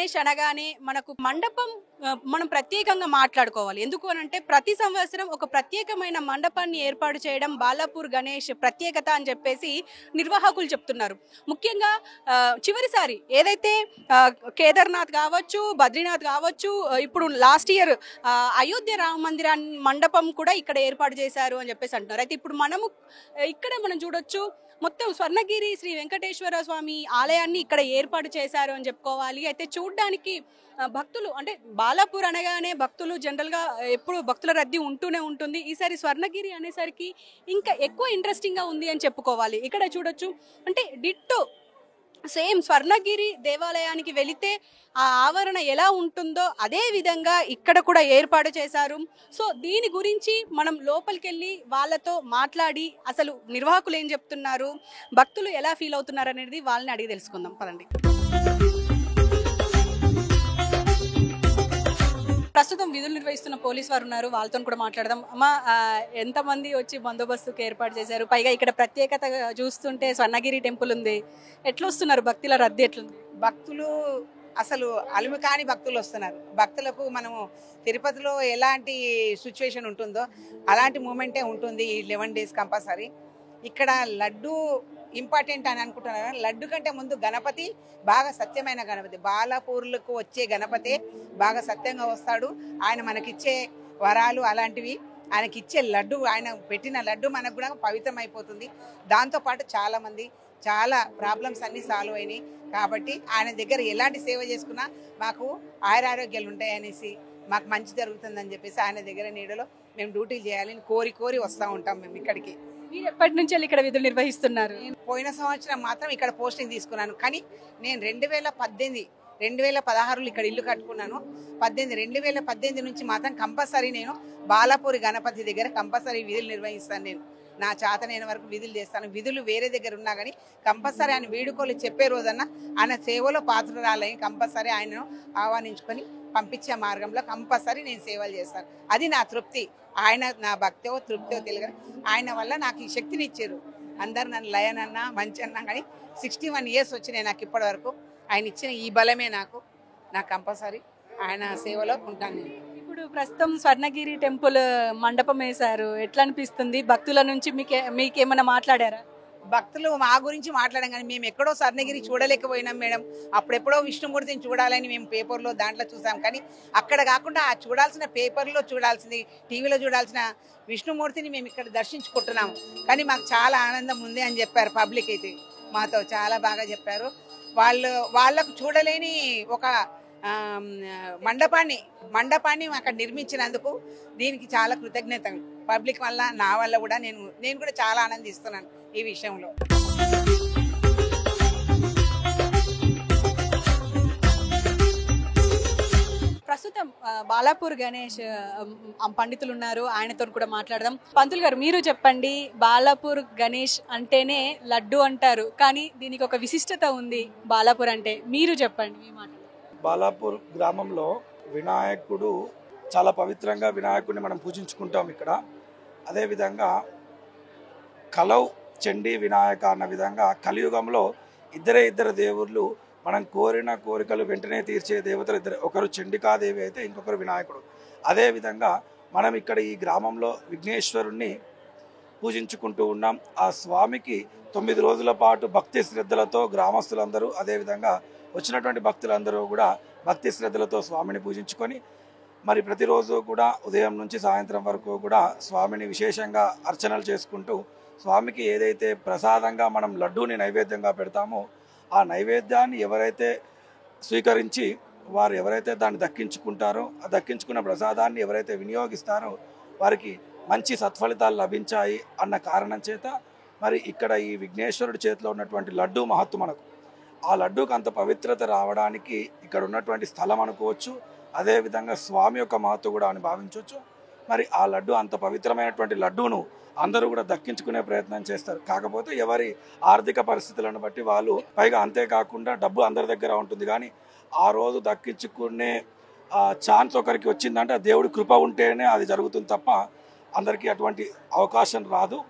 గణేష్ అనగానే మనకు మండపం మనం ప్రత్యేకంగా మాట్లాడుకోవాలి. ఎందుకు అనంటే ప్రతి సంవత్సరం ఒక ప్రత్యేకమైన మండపాన్ని ఏర్పాటు చేయడం బాలాపూర్ గణేష్ ప్రత్యేకత అని చెప్పేసి నిర్వాహకులు చెప్తున్నారు. ముఖ్యంగా చివరిసారి ఏదైతే కేదార్నాథ్ కావచ్చు, బద్రీనాథ్ కావచ్చు, ఇప్పుడు లాస్ట్ ఇయర్ అయోధ్య రామ మందిరాన్ని మండపం కూడా ఇక్కడ ఏర్పాటు చేశారు అని చెప్పేసి అంటున్నారు. అయితే ఇప్పుడు ఇక్కడ మనం చూడొచ్చు, మొత్తం స్వర్ణగిరి శ్రీ వెంకటేశ్వర స్వామి ఆలయాన్ని ఇక్కడ ఏర్పాటు చేశారు అని చెప్పుకోవాలి. అయితే చూడ్డానికి భక్తులు అంటే బాలాపూర్ అనగానే భక్తులు జనరల్గా ఎప్పుడు భక్తుల రద్దీ ఉంటూనే ఉంటుంది. ఈసారి స్వర్ణగిరి అనేసరికి ఇంకా ఎక్కువ ఇంట్రెస్టింగ్గా ఉంది అని చెప్పుకోవాలి. ఇక్కడ చూడొచ్చు అంటే డిట్టో సేమ్ స్వర్ణగిరి దేవాలయానికి వెళితే ఆ ఆవరణ ఎలా ఉంటుందో అదే విధంగా ఇక్కడ కూడా ఏర్పాటు చేశారు. సో దీని గురించి మనం లోపలికి వెళ్ళి వాళ్ళతో మాట్లాడి అసలు నిర్వాహకులు ఏం చెప్తున్నారు, భక్తులు ఎలా ఫీల్ అవుతున్నారు అనేది వాళ్ళని అడిగి తెలుసుకుందాం. పదండి. ప్రస్తుతం విధులు నిర్వహిస్తున్న పోలీస్ వారు ఉన్నారు, వాళ్ళతో కూడా మాట్లాడదాం. అమ్మ, ఎంతమంది వచ్చి బందోబస్తుకు ఏర్పాటు చేశారు? పైగా ఇక్కడ ప్రత్యేకత చూస్తుంటే స్వర్ణగిరి టెంపుల్ ఉంది, ఎట్లా వస్తున్నారు? భక్తుల రద్దీ ఎట్లుంది? భక్తులు అసలు అలుము కాని భక్తులు వస్తున్నారు. భక్తులకు మనము తిరుపతిలో ఎలాంటి సిచ్యువేషన్ ఉంటుందో అలాంటి మూమెంటే ఉంటుంది ఈ 11 days కంపల్సరీ. ఇక్కడ లడ్డు ఇంపార్టెంట్ అని అనుకుంటున్నారు. లడ్డు కంటే ముందు గణపతి బాగా సత్యమైన గణపతి, బాలాపూర్లకు వచ్చే గణపతి బాగా సత్యంగా వస్తాడు. ఆయన మనకిచ్చే వరాలు అలాంటివి, ఆయనకిచ్చే లడ్డు, ఆయన పెట్టిన లడ్డు మనకు కూడా పవిత్రం అయిపోతుంది. దాంతోపాటు చాలామంది చాలా ప్రాబ్లమ్స్ అన్నీ సాల్వ్ అయినాయి. కాబట్టి ఆయన దగ్గర ఎలాంటి సేవ చేసుకున్నా మాకు ఆయురారోగ్యాలు ఉంటాయనేసి, మాకు మంచి జరుగుతుందని చెప్పేసి ఆయన దగ్గర నీడలో మేము డ్యూటీలు చేయాలని కోరి వస్తూ ఉంటాం మేము ఇక్కడికి. మీరు ఎప్పటి నుంచి ఇక్కడ విధులు నిర్వహిస్తున్నారు? పోయిన సంవత్సరం మాత్రం ఇక్కడ పోస్టింగ్ తీసుకున్నాను. కానీ నేను 2016లో ఇక్కడ ఇల్లు కట్టుకున్నాను. 2018 నుంచి మాత్రం కంపల్సరీ నేను బాలాపూరి గణపతి దగ్గర కంపల్సరీ విధులు నిర్వహిస్తాను. నేను నా చేతనైన వరకు విధులు చేస్తాను. విధులు వేరే దగ్గర ఉన్నా కానీ కంపల్సరీ ఆయన వీడుకోలు చెప్పే రోజన్నా ఆయన సేవలో పాత్రరాలని కంపల్సరీ ఆయనను ఆహ్వానించుకొని పంపించే మార్గంలో కంపల్సరీ నేను సేవలు చేస్తాను. అది నా తృప్తి. ఆయన నా భక్తో తృప్తో తెలియదు. ఆయన వల్ల నాకు ఈ శక్తిని ఇచ్చారు. అందరు నన్ను లయన్ అన్నా మంచి అన్నా కానీ 61 years వచ్చినాయి నాకు ఇప్పటి వరకు. ఆయన ఇచ్చిన ఈ బలమే నాకు కంపల్సరీ ఆయన సేవలో ఉంటాను నేను. ఇప్పుడు ప్రస్తుతం స్వర్ణగిరి టెంపుల్ మండపం వేశారు, ఎట్లా అనిపిస్తుంది? భక్తుల నుంచి మీకేమైనా మాట్లాడారా? భక్తులు మా గురించి మాట్లాడాం కానీ మేము ఎక్కడో స్వర్ణగిరి చూడలేకపోయినాం మేడం. అప్పుడెప్పుడో విష్ణుమూర్తిని చూడాలని మేము పేపర్లో దాంట్లో చూసాం. కానీ అక్కడ కాకుండా చూడాల్సిన పేపర్లో చూడాల్సింది, టీవీలో చూడాల్సిన విష్ణుమూర్తిని మేము ఇక్కడ దర్శించుకుంటున్నాము. కానీ మాకు చాలా ఆనందం ఉంది అని చెప్పారు పబ్లిక్. అయితే మాతో చాలా బాగా చెప్పారు. వాళ్ళకు చూడలేని ఒక మండపాన్ని అక్కడ నిర్మించినందుకు దీనికి చాలా కృతజ్ఞతలు. పబ్లిక్ వల్ల నా వల్ల కూడా నేను కూడా చాలా ఆనందిస్తున్నాను ఈ విషయంలో. ప్రస్తుతం బాలాపూర్ గణేష్ పండితులు ఉన్నారు, ఆయనతో కూడా మాట్లాడదాం. పంతులు గారు, మీరు చెప్పండి, బాలాపూర్ గణేష్ అంటేనే లడ్డు అంటారు, కానీ దీనికి ఒక విశిష్టత ఉంది బాలాపూర్ అంటే, మీరు చెప్పండి మీ మాట. బాలాపూర్ గ్రామంలో వినాయకుడు చాలా పవిత్రంగా వినాయకుడిని మనం పూజించుకుంటాం ఇక్కడ. అదేవిధంగా కలౌ చండీ వినాయక అన్న విధంగా కలియుగంలో ఇద్దరు దేవుళ్ళు మనం కోరిన కోరికలు వెంటనే తీర్చే దేవతలు ఇద్దరు, ఒకరు చండికాదేవి అయితే ఇంకొకరు వినాయకుడు. అదేవిధంగా మనం ఇక్కడ ఈ గ్రామంలో విఘ్నేశ్వరుణ్ణి పూజించుకుంటూ ఉన్నాం. ఆ స్వామికి 9 రోజుల పాటు భక్తి శ్రద్ధలతో గ్రామస్తులందరూ, అదేవిధంగా వచ్చినటువంటి భక్తులందరూ కూడా భక్తి శ్రద్ధలతో స్వామిని పూజించుకొని మరి ప్రతిరోజు కూడా ఉదయం నుంచి సాయంత్రం వరకు కూడా స్వామిని విశేషంగా అర్చనలు చేసుకుంటూ స్వామికి ఏదైతే ప్రసాదంగా మనం లడ్డూని నైవేద్యంగా పెడతామో ఆ నైవేద్యాన్ని ఎవరైతే స్వీకరించి వారు ఎవరైతే దాన్ని దక్కించుకుంటారో, ఆ దక్కించుకున్న ప్రసాదాన్ని ఎవరైతే వినియోగిస్తారో వారికి మంచి సత్ఫలితాలు లభించాయి అన్న కారణం చేత మరి ఇక్కడ ఈ విఘ్నేశ్వరుడి చేతిలో ఉన్నటువంటి లడ్డూ మహత్తు మనకు, ఆ లడ్డూకి అంత పవిత్రత రావడానికి ఇక్కడ ఉన్నటువంటి స్థలం అనుకోవచ్చు. అదేవిధంగా స్వామి యొక్క మహత్తు కూడా అని భావించవచ్చు. మరి ఆ లడ్డు అంత పవిత్రమైనటువంటి లడ్డూను అందరూ కూడా దక్కించుకునే ప్రయత్నం చేస్తారు. కాకపోతే ఎవరి ఆర్థిక పరిస్థితులను బట్టి వాళ్ళు, పైగా అంతేకాకుండా డబ్బు అందరి దగ్గర ఉంటుంది, కానీ ఆ రోజు దక్కించుకునే ఛాన్స్ ఒకరికి వచ్చిందంటే దేవుడి కృప ఉంటేనే అది జరుగుతుంది తప్ప అందరికీ అటువంటి అవకాశం రాదు.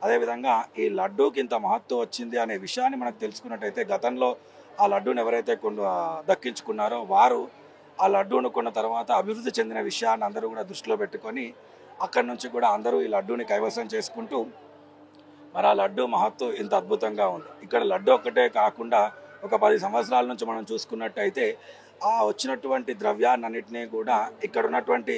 అదేవిధంగా ఈ లడ్డూకి ఇంత మహత్వం వచ్చింది అనే విషయాన్ని మనకు తెలుసుకున్నట్టయితే గతంలో ఆ లడ్డూని ఎవరైతే దక్కించుకున్నారో వారు ఆ లడ్డూను కొన్న తర్వాత అభివృద్ధి చెందిన విషయాన్ని అందరూ కూడా దృష్టిలో పెట్టుకొని అక్కడి నుంచి కూడా అందరూ ఈ లడ్డూని కైవసం చేసుకుంటూ మరి ఆ లడ్డూ మహత్తు ఇంత అద్భుతంగా ఉంది. ఇక్కడ లడ్డు ఒక్కటే కాకుండా ఒక 10 సంవత్సరాల నుంచి మనం చూసుకున్నట్టయితే ఆ వచ్చినటువంటి ద్రవ్యాన్నింటినీ కూడా ఇక్కడ ఉన్నటువంటి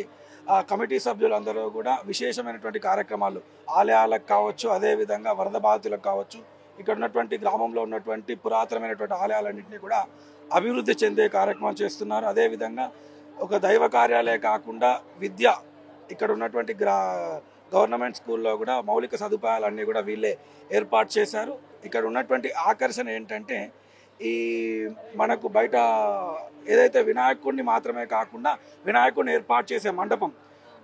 కమిటీ సభ్యులందరూ కూడా విశేషమైనటువంటి కార్యక్రమాలు ఆలయాలకు కావచ్చు, అదేవిధంగా వరద బాధితులకు కావచ్చు, ఇక్కడ ఉన్నటువంటి గ్రామంలో ఉన్నటువంటి పురాతనమైనటువంటి ఆలయాలన్నింటినీ కూడా అభివృద్ధి చెందే కార్యక్రమం చేస్తున్నారు. అదేవిధంగా ఒక దైవ కార్యాలే కాకుండా విద్య ఇక్కడ ఉన్నటువంటి గవర్నమెంట్ స్కూల్లో కూడా మౌలిక సదుపాయాలన్నీ కూడా వీళ్ళే ఏర్పాటు చేశారు. ఇక్కడ ఉన్నటువంటి ఆకర్షణ ఏంటంటే ఈ మనకు బయట ఏదైతే వినాయకుడిని మాత్రమే కాకుండా వినాయకుడిని ఏర్పాటు చేసే మండపం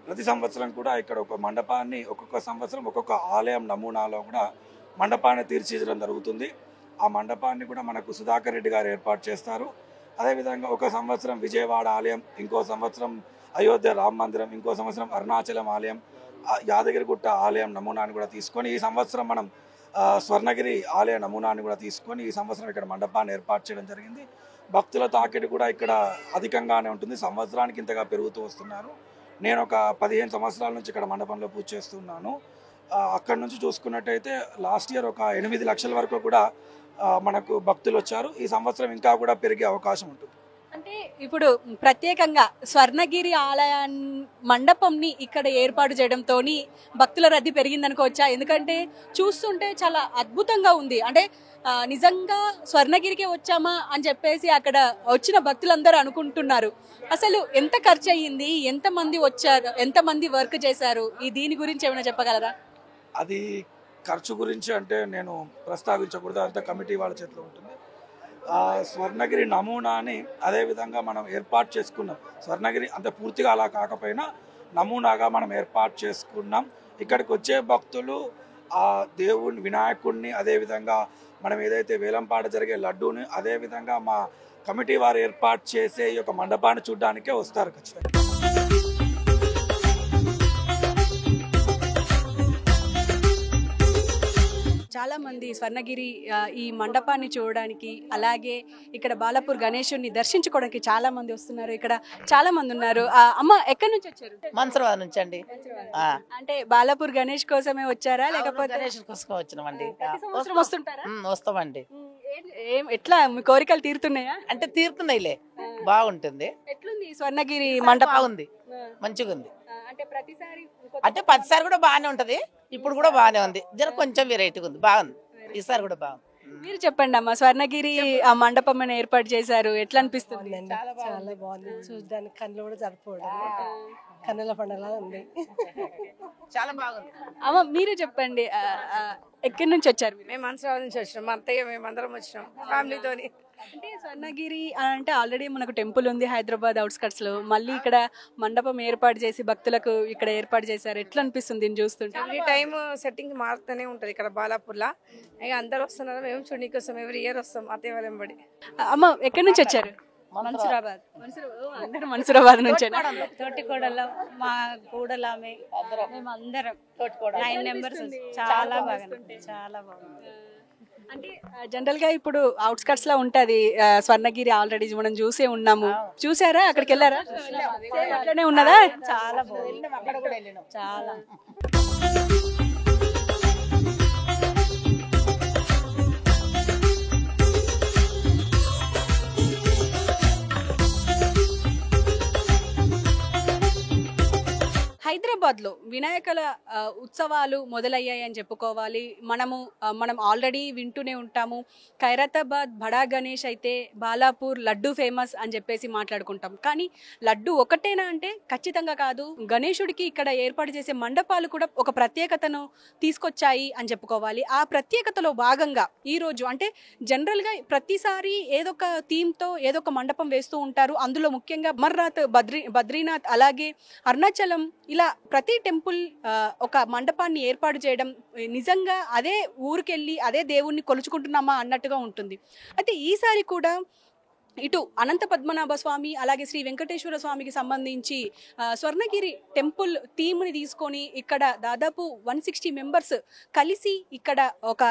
ప్రతి సంవత్సరం కూడా ఇక్కడ ఒక మండపాన్ని ఒక్కొక్క సంవత్సరం ఒక్కొక్క ఆలయం నమూనాలో కూడా మండపాన్ని తీర్చిదిద్దడం జరుగుతుంది. ఆ మండపాన్ని కూడా మనకు సుధాకర్ రెడ్డి గారు ఏర్పాటు చేస్తారు. అదేవిధంగా ఒక సంవత్సరం విజయవాడ ఆలయం, ఇంకో సంవత్సరం అయోధ్య రామ మందిరం, ఇంకో సంవత్సరం అరుణాచలం ఆలయం, యాదగిరిగుట్ట ఆలయం నమూనాన్ని కూడా తీసుకొని ఈ సంవత్సరం మనం స్వర్ణగిరి ఆలయ నమూనాన్ని కూడా తీసుకొని ఈ సంవత్సరం ఇక్కడ మండపాన్ని ఏర్పాటు చేయడం జరిగింది. భక్తుల తాకిడి కూడా ఇక్కడ అధికంగానే ఉంటుంది. సంవత్సరానికి ఇంతగా పెరుగుతూ వస్తున్నారు. నేను ఒక 15 సంవత్సరాల నుంచి ఇక్కడ మండపంలో పూజ చేస్తున్నాను. అక్కడి నుంచి చూసుకున్నట్టయితే లాస్ట్ ఇయర్ ఒక 8 లక్షల వరకు కూడా మనకు భక్తులు వచ్చారు. ఈ సంవత్సరం ఇంకా కూడా పెరిగే అవకాశం ఉంటుంది. అంటే ఇప్పుడు ప్రత్యేకంగా స్వర్ణగిరి మండపంని ఇక్కడ ఏర్పాటు చేయడంతో భక్తుల రద్దీ పెరిగిందనుకోవచ్చా? ఎందుకంటే చూస్తుంటే చాలా అద్భుతంగా ఉంది. అంటే నిజంగా స్వర్ణగిరికే వచ్చామా అని చెప్పేసి అక్కడ వచ్చిన భక్తులందరూ అనుకుంటున్నారు. అసలు ఎంత ఖర్చు అయ్యింది, ఎంతమంది వచ్చారు, ఎంతమంది వర్క్ చేశారు, దీని గురించి ఏమైనా చెప్పగలరా? అది ఖర్చు గురించి అంటే నేను ప్రస్తావించకూడదు, అంత కమిటీ వాళ్ళ చేతిలో ఉంటుంది. స్వర్ణగిరి నమూనాని అదేవిధంగా మనం ఏర్పాటు చేసుకున్నాం. స్వర్ణగిరి అంటే పూర్తిగా అలా కాకపోయినా నమూనాగా మనం ఏర్పాటు చేసుకున్నాం. ఇక్కడికి వచ్చే భక్తులు ఆ దేవుని వినాయకుడిని, అదేవిధంగా మనం ఏదైతే వేలంపాట జరిగే లడ్డూని, అదేవిధంగా మా కమిటీ వారు ఏర్పాటు చేసే ఈ యొక్క మండపాన్ని చూడడానికే వస్తారు ఖచ్చితంగా. చాలా మంది స్వర్ణగిరి ఈ మండపాన్ని చూడడానికి, అలాగే ఇక్కడ బాలాపూర్ గణేశుడిని దర్శించుకోవడానికి చాలా మంది వస్తున్నారు. ఇక్కడ చాలా మంది ఉన్నారు. అమ్మ ఎక్కడి నుంచి వచ్చారు? మన్సర్వాడ నుంచి అండి. అంటే బాలాపూర్ గణేష్ కోసమే వచ్చారా లేకపోతే గణేష్ కోసం వచ్చినామండి. వస్తుంటారా? వస్తామండి. ఎట్లా మీ కోరికలు తీరుతున్నాయా? అంటే తీరుతున్నాయిలే, బాగుంటుంది. ఎట్లుంది స్వర్ణగిరి మండపం? బాగుంది, మంచిగా ఉంది. అంటే ప్రతిసారి అంటే 10సారి కూడా బాగానే ఉంటది, ఇప్పుడు కూడా బాగానే ఉంది. జర కొంచెం వెరైటీగా ఉంది, బాగుంది. ఈసారి కూడా బాగుంది. మీరు చెప్పండి అమ్మా, స్వర్ణగిరి ఆ మండపం ఏర్పాటు చేశారు, ఎట్లా అనిపిస్తుంది? చాలా బాగుంది చూడడానికి, కళ్ళు కూడా జరుపుకోవడం కన్నుల పండుగ ఉంది. చాలా బాగుంది. అమ్మ మీరు చెప్పండి, ఎక్కడి నుంచి వచ్చారు? మేము మన్సర్వాడ నుంచి వచ్చినాం, మా అత్తయ్య మేము అందరం వచ్చినాం ఫ్యామిలీతోని. అంటే స్వర్ణగిరి అంటే ఆల్రెడీ మనకు టెంపుల్ ఉంది హైదరాబాద్ అవుట్స్కట్స్ లో, మళ్ళీ ఇక్కడ మండపం ఏర్పాటు చేసి భక్తులకు ఇక్కడ ఏర్పాటు చేశారు. ఎట్లా అనిపిస్తుంది దీన్ని చూస్తుంటే? ఎవ్రీ టైం సెట్టింగ్ మారుతూనే ఉంటది ఇక్కడ బాలాపూర్లో. ఇక అందరు వస్తున్నారు, మేము చూడడానికి వస్తాం, ఎవ్రీ ఇయర్ వస్తాం అత్తయ్య వాళ్ళ వెంబడి. అమ్మ ఎక్కడి నుంచి వచ్చారు? మన్సూరాబాద్. అందరూ మన్సూరాబాద్ నుంచి. తోటికోడలో మా కూడలామె మేము అందరం 9 మెంబర్స్. చాలా బాగుంది, చాలా బాగుంది. అంటే జనరల్ గా ఇప్పుడు అవుట్స్కట్స్ లో ఉంటది స్వర్ణగిరి, ఆల్రెడీ మనం చూసే ఉన్నాము. చూసారా? అక్కడికి వెళ్ళారా? అట్లనే ఉన్నదా? చాలా బాగుంది, చాలా. హైదరాబాద్లో వినాయకుల ఉత్సవాలు మొదలయ్యాయి అని చెప్పుకోవాలి. మనం ఆల్రెడీ వింటూనే ఉంటాము. ఖైరతాబాద్ బడా గణేష్ అయితే బాలాపూర్ లడ్డు ఫేమస్ అని చెప్పేసి మాట్లాడుకుంటాం. కానీ లడ్డు ఒకటేనా అంటే ఖచ్చితంగా కాదు. గణేశుడికి ఇక్కడ ఏర్పాటు చేసే మండపాలు కూడా ఒక ప్రత్యేకతను తీసుకొచ్చాయి అని చెప్పుకోవాలి. ఆ ప్రత్యేకతలో భాగంగా ఈరోజు అంటే జనరల్గా ప్రతిసారి ఏదో ఒక థీమ్తో ఏదో ఒక మండపం వేస్తూ ఉంటారు. అందులో ముఖ్యంగా అమర్నాథ్, బద్రీనాథ్, అలాగే అరుణాచలం, ఇలా ప్రతి టెంపుల్ ఒక మండపాన్ని ఏర్పాటు చేయడం నిజంగా అదే ఊరికెళ్ళి అదే దేవుణ్ణి కొలుచుకుంటున్నామా అన్నట్టుగా ఉంటుంది. అయితే ఈసారి కూడా ఇటు అనంత పద్మనాభ స్వామి అలాగే శ్రీ వెంకటేశ్వర స్వామికి సంబంధించి స్వర్ణగిరి టెంపుల్ థీమ్ని తీసుకొని ఇక్కడ దాదాపు 160 మెంబర్స్ కలిసి ఇక్కడ ఒక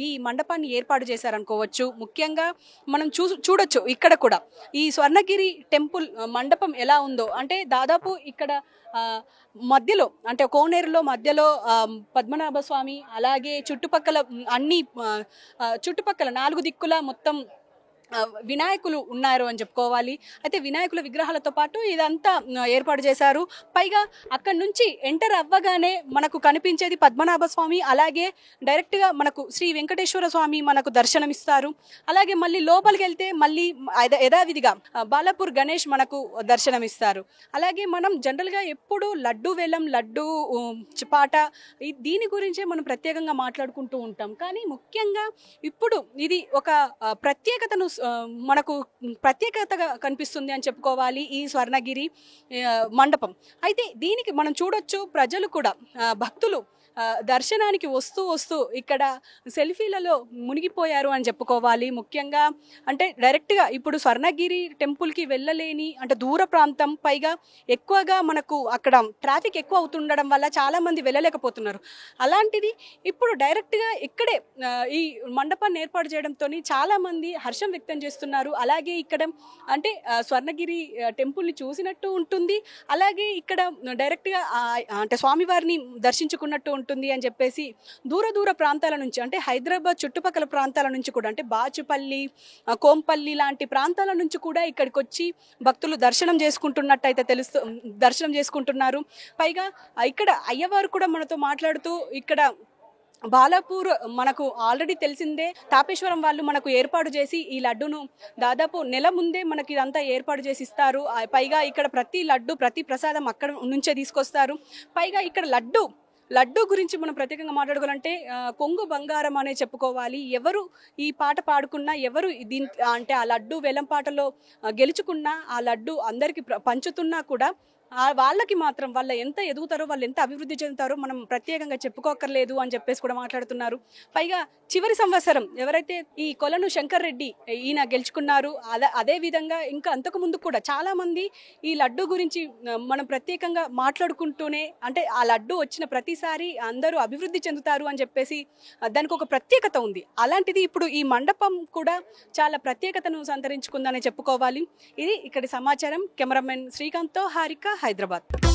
ఈ మండపాన్ని ఏర్పాటు చేశారనుకోవచ్చు. ముఖ్యంగా మనం చూడొచ్చు ఇక్కడ కూడా ఈ స్వర్ణగిరి టెంపుల్ మండపం ఎలా ఉందో. అంటే దాదాపు ఇక్కడ మధ్యలో అంటే కోనేరులో మధ్యలో పద్మనాభ స్వామి అలాగే చుట్టుపక్కల అన్ని చుట్టుపక్కల 4 దిక్కుల మొత్తం వినాయకులు ఉన్నారు అని చెప్పుకోవాలి. అయితే వినాయకుల విగ్రహాలతో పాటు ఇదంతా ఏర్పాటు చేశారు. పైగా అక్కడి నుంచి ఎంటర్ అవ్వగానే మనకు కనిపించేది పద్మనాభ స్వామి, అలాగే డైరెక్ట్గా మనకు శ్రీ వెంకటేశ్వర స్వామి మనకు దర్శనమిస్తారు. అలాగే మళ్ళీ లోపలికి వెళ్తే మళ్ళీ యథావిధిగా బాలాపూర్ గణేష్ మనకు దర్శనమిస్తారు. అలాగే మనం జనరల్గా ఎప్పుడు లడ్డు వేలం లడ్డు పాట దీని గురించే మనం ప్రత్యేకంగా మాట్లాడుకుంటూ ఉంటాం. కానీ ముఖ్యంగా ఇప్పుడు ఇది ఒక ప్రత్యేకతను మనకు ప్రత్యేకతగా కనిపిస్తుంది అని చెప్పుకోవాలి ఈ స్వర్ణగిరి మండపం. అయితే దీనికి మనం చూడొచ్చు ప్రజలు కూడా భక్తులు దర్శనానికి వస్తూ ఇక్కడ సెల్ఫీలలో మునిగిపోయారు అని చెప్పుకోవాలి. ముఖ్యంగా అంటే డైరెక్ట్గా ఇప్పుడు స్వర్ణగిరి టెంపుల్కి వెళ్ళలేని అంటే దూర ప్రాంతం, పైగా ఎక్కువగా మనకు అక్కడ ట్రాఫిక్ ఎక్కువ అవుతుండడం వల్ల చాలామంది వెళ్ళలేకపోతున్నారు. అలాంటిది ఇప్పుడు డైరెక్ట్గా ఇక్కడే ఈ మండపాన్ని ఏర్పాటు చేయడంతో చాలామంది హర్షం వ్యక్తం చేస్తున్నారు. అలాగే ఇక్కడ అంటే స్వర్ణగిరి టెంపుల్ని చూసినట్టు ఉంటుంది, అలాగే ఇక్కడ డైరెక్ట్గా అంటే స్వామివారిని దర్శించుకున్నట్టు ఉంటుంది అని చెప్పేసి దూర ప్రాంతాల నుంచి అంటే హైదరాబాద్ చుట్టుపక్కల ప్రాంతాల నుంచి కూడా అంటే బాచుపల్లి, కోంపల్లి లాంటి ప్రాంతాల నుంచి కూడా ఇక్కడికి వచ్చి భక్తులు దర్శనం చేసుకుంటున్నారు. పైగా ఇక్కడ అయ్యవారు కూడా మనతో మాట్లాడుతూ ఇక్కడ బాలాపూర్ మనకు ఆల్రెడీ తెలిసిందే, తాపేశ్వరం వాళ్ళు మనకు ఏర్పాటు చేసి ఈ లడ్డును దాదాపు నెల ముందే మనకి ఇదంతా ఏర్పాటు చేసి ఇస్తారు. పైగా ఇక్కడ ప్రతి లడ్డు ప్రతి ప్రసాదం అక్కడ నుంచే తీసుకొస్తారు. పైగా ఇక్కడ లడ్డు గురించి మనం ప్రత్యేకంగా మాట్లాడుకోవాలంటే కొంగు బంగారం అనే చెప్పుకోవాలి. ఎవరు ఈ పాట పాడుకున్నా, ఎవరు అంటే ఆ లడ్డు వేలం పాటలో గెలుచుకున్నా, ఆ లడ్డు అందరికి పంచుతున్నా కూడా వాళ్ళకి మాత్రం వాళ్ళు ఎంత ఎదుగుతారో, వాళ్ళు ఎంత అభివృద్ధి చెందుతారో మనం ప్రత్యేకంగా చెప్పుకోకర్లేదు అని చెప్పేసి కూడా మాట్లాడుతున్నారు. పైగా చివరి సంవత్సరం ఎవరైతే ఈ కొలను శంకర్ రెడ్డి ఈయన గెలుచుకున్నారు, అదే విధంగా ఇంకా అంతకు ముందు కూడా చాలా మంది ఈ లడ్డు గురించి మనం ప్రత్యేకంగా మాట్లాడుకుంటూనే అంటే ఆ లడ్డు వచ్చిన ప్రతిసారి అందరూ అభివృద్ధి చెందుతారు అని చెప్పేసి దానికి ఒక ప్రత్యేకత ఉంది. అలాంటిది ఇప్పుడు ఈ మండపం కూడా చాలా ప్రత్యేకతను సంతరించుకుందని చెప్పుకోవాలి. ఇది ఇక్కడి సమాచారం. కెమెరామెన్ శ్రీకాంత్తో హారిక, హైదరాబాద్.